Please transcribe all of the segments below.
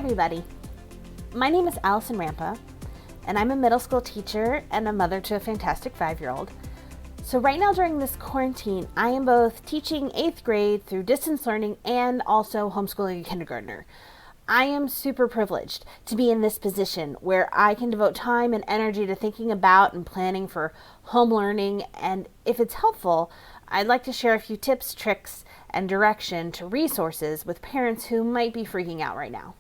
everybody. My name is Alison Rampa, and I'm a middle school teacher and a mother to a fantastic 5-year-old. So right now during this quarantine, I am both teaching 8th grade through distance learning and also homeschooling a kindergartner. I am super privileged to be in this position where I can devote time and energy to thinking about and planning for home learning, and if it's helpful, I'd like to share a few tips, tricks, and direction to resources with parents who might be freaking out right now.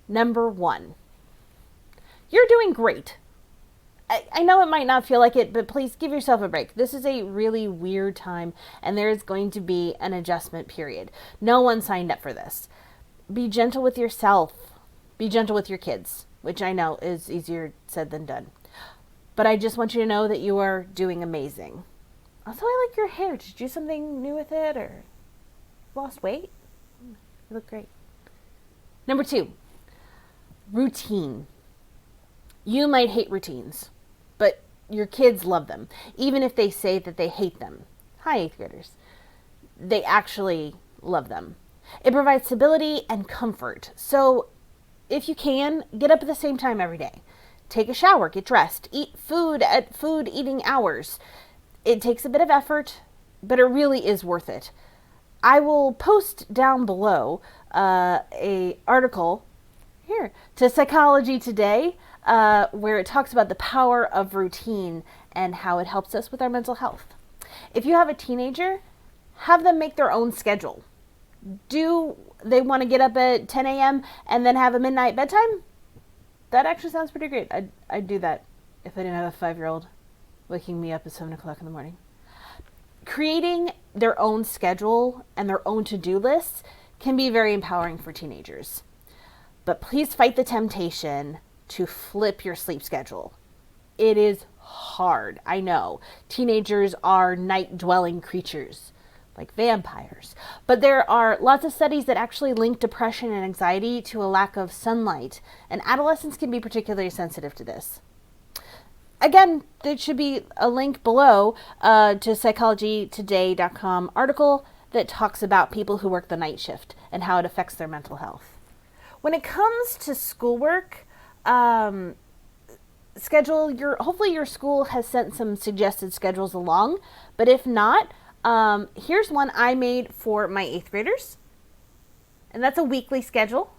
Number 1, you're doing great. I know it might not feel like it, but please give yourself a break. This is a really weird time, and there is going to be an adjustment period. No one signed up for this. Be gentle with yourself. Be gentle with your kids, which I know is easier said than done. But I just want you to know that you are doing amazing. Also, I like your hair. Did you do something new with it or lost weight? You look great. Number 2, routine. You might hate routines, but your kids love them, even if they say that they hate them. Hi, 8th graders. They actually love them. It provides stability and comfort. So if you can, get up at the same time every day. Take a shower, get dressed, eat food at food eating hours. It takes a bit of effort, but it really is worth it. I will post down below a article here to Psychology Today where it talks about the power of routine and how it helps us with our mental health. If you have a teenager, have them make their own schedule. Do they want to get up at 10 a.m. and then have a midnight bedtime? That actually sounds pretty great. I'd do that if I didn't have a 5-year-old waking me up at 7 o'clock in the morning. Creating their own schedule and their own to-do lists can be very empowering for teenagers. But please fight the temptation to flip your sleep schedule. It is hard, I know. Teenagers are night-dwelling creatures, like vampires. But there are lots of studies that actually link depression and anxiety to a lack of sunlight, and adolescents can be particularly sensitive to this. Again, there should be a link below to psychologytoday.com article that talks about people who work the night shift and how it affects their mental health. When it comes to schoolwork, hopefully your school has sent some suggested schedules along, but if not, here's one I made for my 8th graders, and that's a weekly schedule.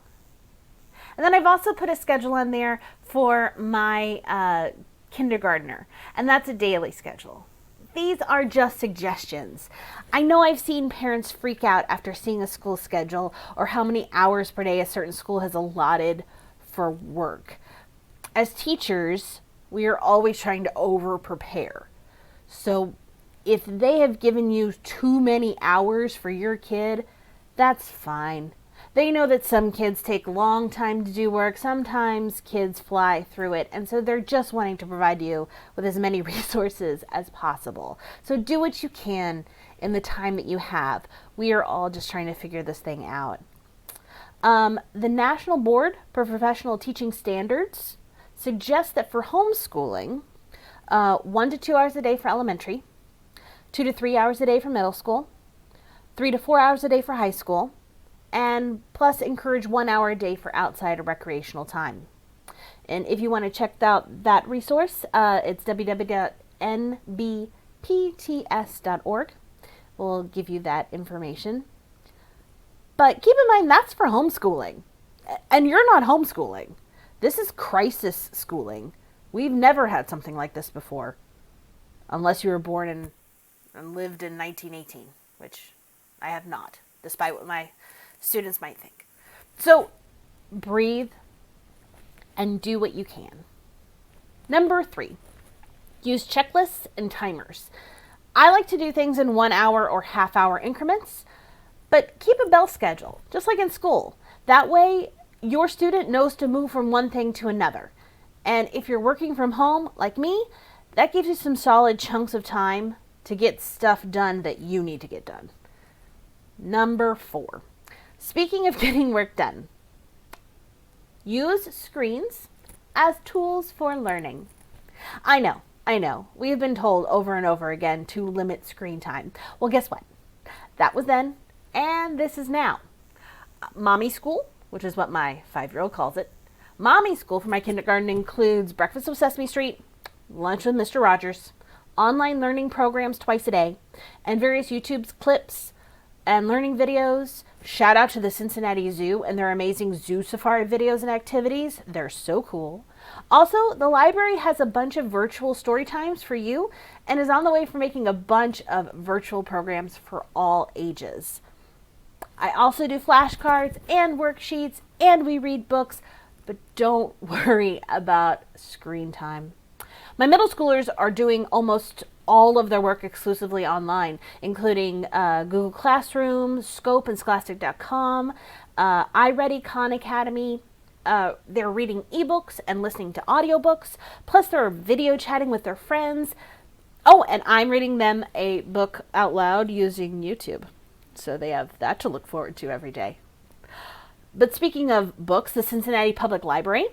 And then I've also put a schedule on there for my kindergartner, and that's a daily schedule. These are just suggestions. I know I've seen parents freak out after seeing a school schedule or how many hours per day a certain school has allotted for work. As teachers, we are always trying to over-prepare. So if they have given you too many hours for your kid, that's fine. They know that some kids take a long time to do work. Sometimes kids fly through it. And so they're just wanting to provide you with as many resources as possible. So do what you can in the time that you have. We are all just trying to figure this thing out. The National Board for Professional Teaching Standards suggests that for homeschooling, 1 to 2 hours a day for elementary, 2 to 3 hours a day for middle school, 3 to 4 hours a day for high school, and plus encourage 1 hour a day for outside or recreational time. And if you want to check out that resource, it's www.nbpts.org. We'll give you that information. But keep in mind, that's for homeschooling. And you're not homeschooling. This is crisis schooling. We've never had something like this before. Unless you were born and lived in 1918, which I have not, despite what my students might think. So breathe and do what you can. Number 3, use checklists and timers. I like to do things in 1 hour or half-hour increments, but keep a bell schedule, just like in school. That way, your student knows to move from one thing to another. And if you're working from home, like me, that gives you some solid chunks of time to get stuff done that you need to get done. Number 4, speaking of getting work done, use screens as tools for learning. I know. We have been told over and over again to limit screen time. Well, guess what? That was then, and this is now. Mommy school which is what my 5-year-old calls it. Mommy school for my kindergarten includes breakfast with Sesame Street, lunch with Mr. Rogers, online learning programs twice a day, and various YouTube clips and learning videos. Shout out to the Cincinnati Zoo and their amazing zoo safari videos and activities. They're so cool. Also, the library has a bunch of virtual story times for you and is on the way for making a bunch of virtual programs for all ages. I also do flashcards and worksheets, and we read books, but don't worry about screen time. My middle schoolers are doing almost all of their work exclusively online, including Google Classroom, Scope, and Scholastic.com, iReady, Khan Academy. They're reading ebooks and listening to audiobooks, plus they're video chatting with their friends. Oh, and I'm reading them a book out loud using YouTube. So they have that to look forward to every day. But speaking of books, the Cincinnati Public Library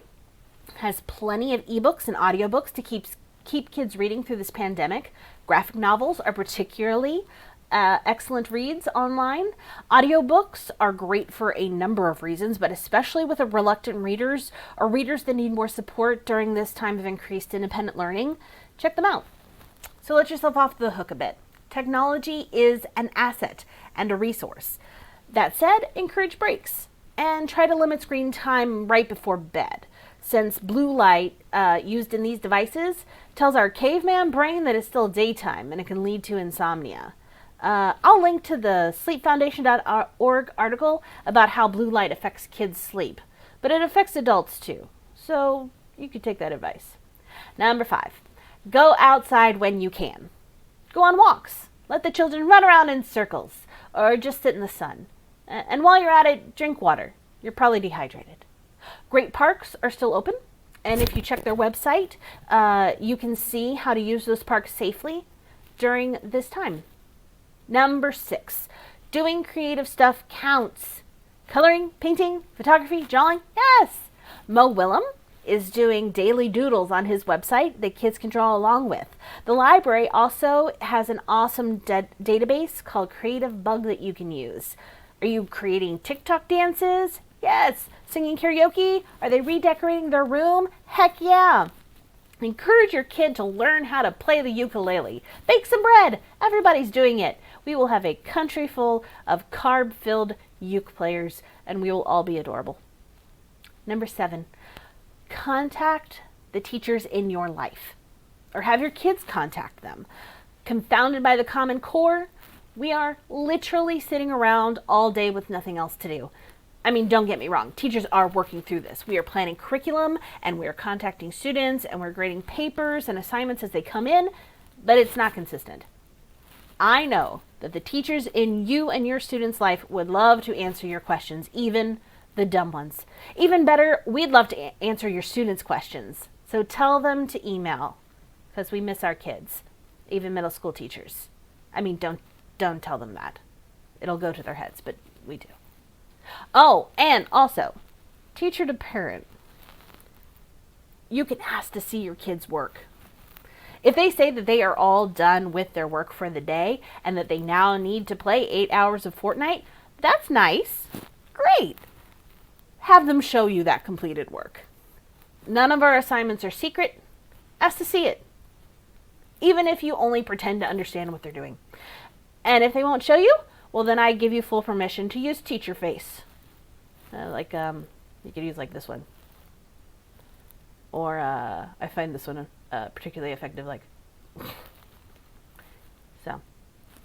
has plenty of ebooks and audiobooks to keep kids reading through this pandemic. Graphic novels are particularly excellent reads online. Audiobooks are great for a number of reasons, but especially with reluctant readers or readers that need more support during this time of increased independent learning. Check them out. So let yourself off the hook a bit. Technology is an asset and a resource. That said, encourage breaks and try to limit screen time right before bed, since blue light used in these devices tells our caveman brain that it's still daytime and it can lead to insomnia. I'll link to the sleepfoundation.org article about how blue light affects kids' sleep, but it affects adults too, so you could take that advice. Number 5, go outside when you can. Go on walks. Let the children run around in circles or just sit in the sun. And while you're at it, drink water. You're probably dehydrated. Great parks are still open, and if you check their website, you can see how to use those parks safely during this time. Number 6, doing creative stuff counts. Coloring, painting, photography, drawing, yes! Mo Willem is doing daily doodles on his website that kids can draw along with. The library also has an awesome database called Creative Bug that you can use. Are you creating TikTok dances? Yes. Singing karaoke? Are they redecorating their room? Heck yeah. Encourage your kid to learn how to play the ukulele. Bake some bread. Everybody's doing it. We will have a country full of carb-filled uke players, and we will all be adorable. Number 7, contact the teachers in your life, or have your kids contact them. Confounded by the Common Core, we are literally sitting around all day with nothing else to do. I mean, don't get me wrong. Teachers are working through this. We are planning curriculum, and we are contacting students, and we're grading papers and assignments as they come in, but it's not consistent. I know that the teachers in you and your students' life would love to answer your questions, even the dumb ones. Even better, we'd love to answer your students' questions. So tell them to email, because we miss our kids, even middle school teachers. I mean, don't tell them that. It'll go to their heads, but we do. Oh, and also, teacher to parent. You can ask to see your kids' work. If they say that they are all done with their work for the day and that they now need to play 8 hours of Fortnite, that's nice. Great. Have them show you that completed work. None of our assignments are secret. Ask to see it, even if you only pretend to understand what they're doing. And if they won't show you, well, then I give you full permission to use teacher face. You could use like this one. Or I find this one particularly effective, so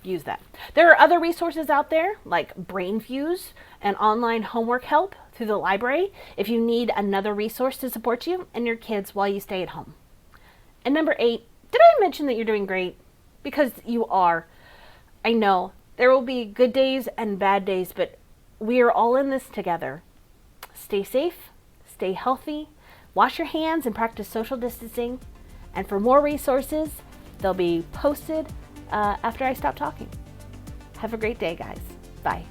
use that. There are other resources out there like Brainfuse and online homework help through the library if you need another resource to support you and your kids while you stay at home. And number 8, did I mention that you're doing great? Because you are. I know there will be good days and bad days, but we are all in this together. Stay safe, stay healthy, wash your hands and practice social distancing. And for more resources, they'll be posted after I stop talking. Have a great day, guys. Bye.